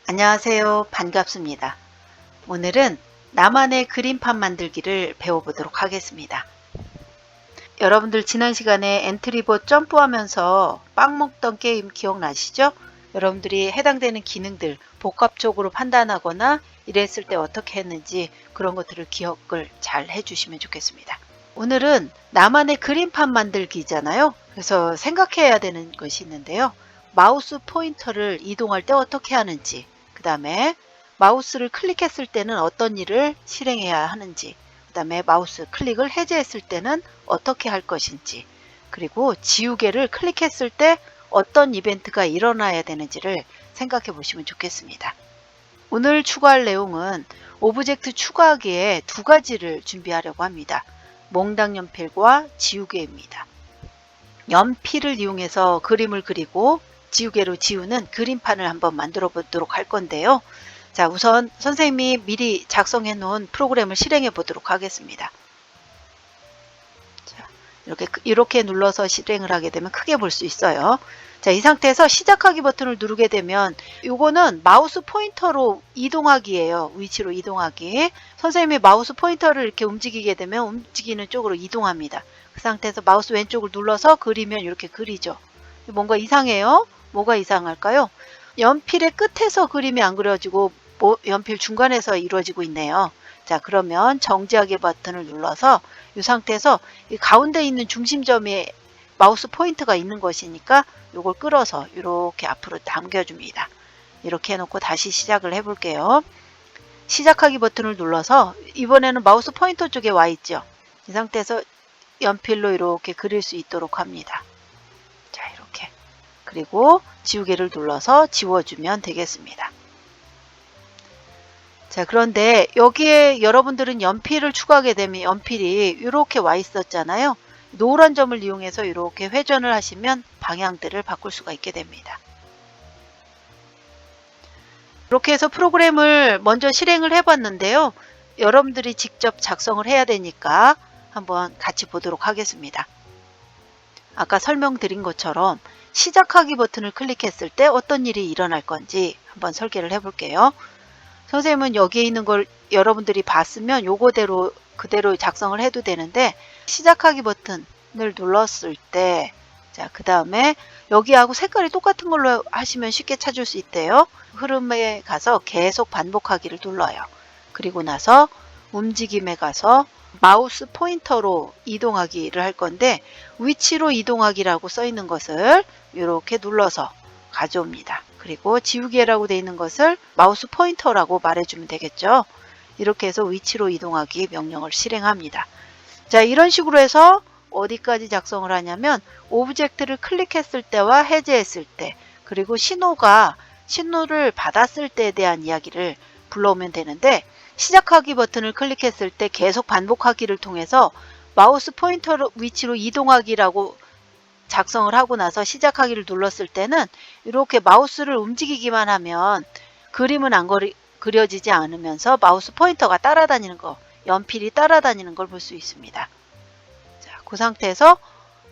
안녕하세요. 반갑습니다. 오늘은 나만의 그림판 만들기를 배워보도록 하겠습니다. 여러분들 지난 시간에 엔트리봇 점프하면서 빵 먹던 게임 기억나시죠? 여러분들이 해당되는 기능들 복합적으로 판단하거나 이랬을 때 어떻게 했는지 그런 것들을 기억을 잘 해주시면 좋겠습니다. 오늘은 나만의 그림판 만들기잖아요. 그래서 생각해야 되는 것이 있는데요. 마우스 포인터를 이동할 때 어떻게 하는지, 그 다음에 마우스를 클릭했을 때는 어떤 일을 실행해야 하는지, 그 다음에 마우스 클릭을 해제했을 때는 어떻게 할 것인지, 그리고 지우개를 클릭했을 때 어떤 이벤트가 일어나야 되는지를 생각해 보시면 좋겠습니다. 오늘 추가할 내용은 오브젝트 추가하기에 두 가지를 준비하려고 합니다. 몽당 연필과 지우개입니다. 연필을 이용해서 그림을 그리고 지우개로 지우는 그림판을 한번 만들어 보도록 할 건데요. 자, 우선 선생님이 미리 작성해 놓은 프로그램을 실행해 보도록 하겠습니다. 자, 이렇게 눌러서 실행을 하게 되면 크게 볼 수 있어요. 자, 이 상태에서 시작하기 버튼을 누르게 되면 이거는 마우스 포인터로 이동하기예요. 위치로 이동하기. 선생님이 마우스 포인터를 이렇게 움직이게 되면 움직이는 쪽으로 이동합니다. 그 상태에서 마우스 왼쪽을 눌러서 그리면 이렇게 그리죠. 뭔가 이상해요? 뭐가 이상할까요? 연필의 끝에서 그림이 안 그려지고 연필 중간에서 이루어지고 있네요. 자, 그러면 정지하기 버튼을 눌러서 이 상태에서 이 가운데 있는 중심점에 마우스 포인터가 있는 것이니까 이걸 끌어서 이렇게 앞으로 당겨줍니다. 이렇게 해놓고 다시 시작을 해볼게요. 시작하기 버튼을 눌러서 이번에는 마우스 포인터 쪽에 와 있죠. 이 상태에서 연필로 이렇게 그릴 수 있도록 합니다. 자, 이렇게. 그리고 지우개를 눌러서 지워주면 되겠습니다. 자, 그런데 여기에 여러분들은 연필을 추가하게 되면 연필이 이렇게 와 있었잖아요. 노란 점을 이용해서 이렇게 회전을 하시면 방향들을 바꿀 수가 있게 됩니다. 이렇게 해서 프로그램을 먼저 실행을 해봤는데요. 여러분들이 직접 작성을 해야 되니까 한번 같이 보도록 하겠습니다. 아까 설명드린 것처럼 시작하기 버튼을 클릭했을 때 어떤 일이 일어날 건지 한번 설계를 해볼게요. 선생님은 여기에 있는 걸 여러분들이 봤으면 요거대로 그대로 작성을 해도 되는데 시작하기 버튼을 눌렀을 때 자, 그 다음에 여기하고 색깔이 똑같은 걸로 하시면 쉽게 찾을 수 있대요. 흐름에 가서 계속 반복하기를 눌러요. 그리고 나서 움직임에 가서 마우스 포인터로 이동하기를 할 건데 위치로 이동하기라고 써 있는 것을 이렇게 눌러서 가져옵니다. 그리고 지우개라고 되어 있는 것을 마우스 포인터라고 말해주면 되겠죠. 이렇게 해서 위치로 이동하기 명령을 실행합니다. 자, 이런 식으로 해서 어디까지 작성을 하냐면 오브젝트를 클릭했을 때와 해제했을 때 그리고 신호를 받았을 때에 대한 이야기를 불러오면 되는데 시작하기 버튼을 클릭했을 때 계속 반복하기를 통해서 마우스 포인터 위치로 이동하기라고 작성을 하고 나서 시작하기를 눌렀을 때는 이렇게 마우스를 움직이기만 하면 그림은 안 그려지지 않으면서 마우스 포인터가 따라다니는 거, 연필이 따라다니는 걸 볼 수 있습니다. 자, 그 상태에서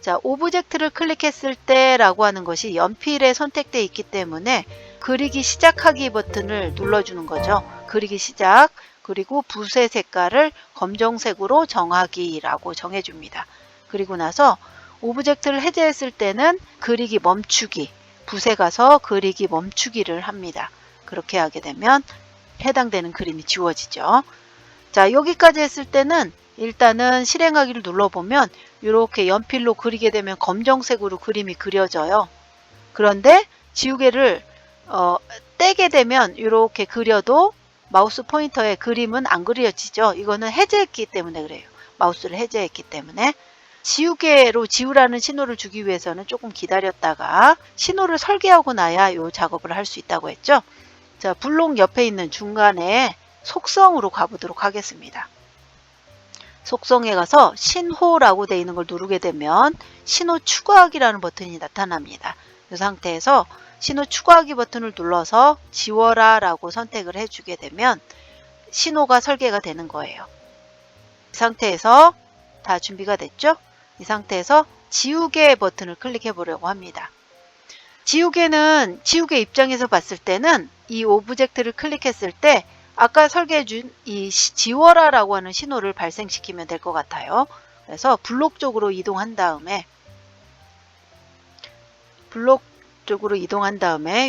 자, 오브젝트를 클릭했을 때라고 하는 것이 연필에 선택되어 있기 때문에 그리기 시작하기 버튼을 눌러주는 거죠. 그리기 시작, 그리고 붓의 색깔을 검정색으로 정하기라고 정해줍니다. 그리고 나서 오브젝트를 해제했을 때는 그리기 멈추기, 붓에 가서 그리기 멈추기를 합니다. 그렇게 하게 되면 해당되는 그림이 지워지죠. 자, 여기까지 했을 때는 일단은 실행하기를 눌러보면 이렇게 연필로 그리게 되면 검정색으로 그림이 그려져요. 그런데 지우개를 떼게 되면 이렇게 그려도 마우스 포인터에 그림은 안 그려지죠. 이거는 해제했기 때문에 그래요. 마우스를 해제했기 때문에. 지우개로 지우라는 신호를 주기 위해서는 조금 기다렸다가 신호를 설계하고 나야 이 작업을 할 수 있다고 했죠. 자, 블록 옆에 있는 중간에 속성으로 가보도록 하겠습니다. 속성에 가서 신호라고 되어 있는 걸 누르게 되면 신호 추가하기라는 버튼이 나타납니다. 이 상태에서 신호 추가하기 버튼을 눌러서 지워라 라고 선택을 해주게 되면 신호가 설계가 되는 거예요. 이 상태에서 다 준비가 됐죠? 이 상태에서 지우개 버튼을 클릭해 보려고 합니다. 지우개 입장에서 봤을 때는 이 오브젝트를 클릭했을 때 아까 설계해준 이 지워라라고 하는 신호를 발생시키면 될 것 같아요. 그래서 블록 쪽으로 이동한 다음에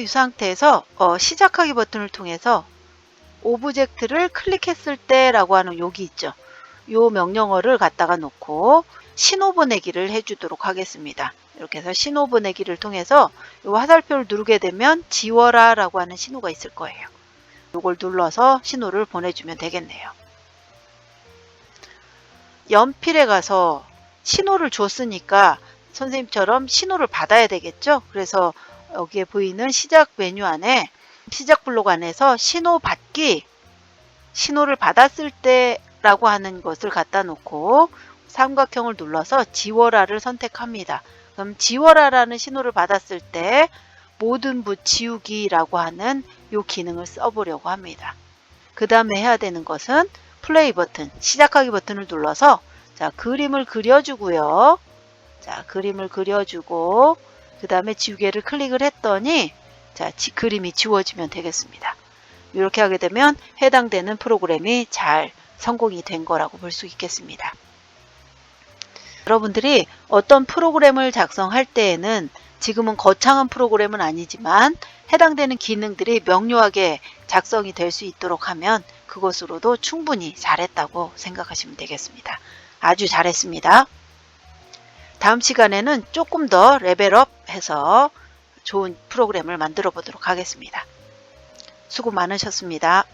이 상태에서 시작하기 버튼을 통해서 오브젝트를 클릭했을 때 라고 하는 여기 있죠. 요 명령어를 갖다가 놓고 신호 보내기를 해주도록 하겠습니다. 이렇게 해서 신호 보내기를 통해서 요 화살표를 누르게 되면 지워라 라고 하는 신호가 있을 거예요. 요걸 눌러서 신호를 보내주면 되겠네요. 연필에 가서 신호를 줬으니까 선생님처럼 신호를 받아야 되겠죠. 그래서 여기에 보이는 시작 메뉴 안에 시작 블록 안에서 신호 받기, 신호를 받았을 때 라고 하는 것을 갖다 놓고 삼각형을 눌러서 지워라를 선택합니다. 그럼 지워라라는 신호를 받았을 때 모든 붓 지우기라고 하는 이 기능을 써보려고 합니다. 그 다음에 해야 되는 것은 플레이 버튼, 시작하기 버튼을 눌러서 자, 그림을 그려주고요. 자, 그림을 그려주고 그 다음에 지우개를 클릭을 했더니 자, 그림이 지워지면 되겠습니다. 이렇게 하게 되면 해당되는 프로그램이 잘 성공이 된 거라고 볼 수 있겠습니다. 여러분들이 어떤 프로그램을 작성할 때에는 지금은 거창한 프로그램은 아니지만 해당되는 기능들이 명료하게 작성이 될 수 있도록 하면 그것으로도 충분히 잘했다고 생각하시면 되겠습니다. 아주 잘했습니다. 다음 시간에는 조금 더 레벨업 해서 좋은 프로그램을 만들어 보도록 하겠습니다. 수고 많으셨습니다.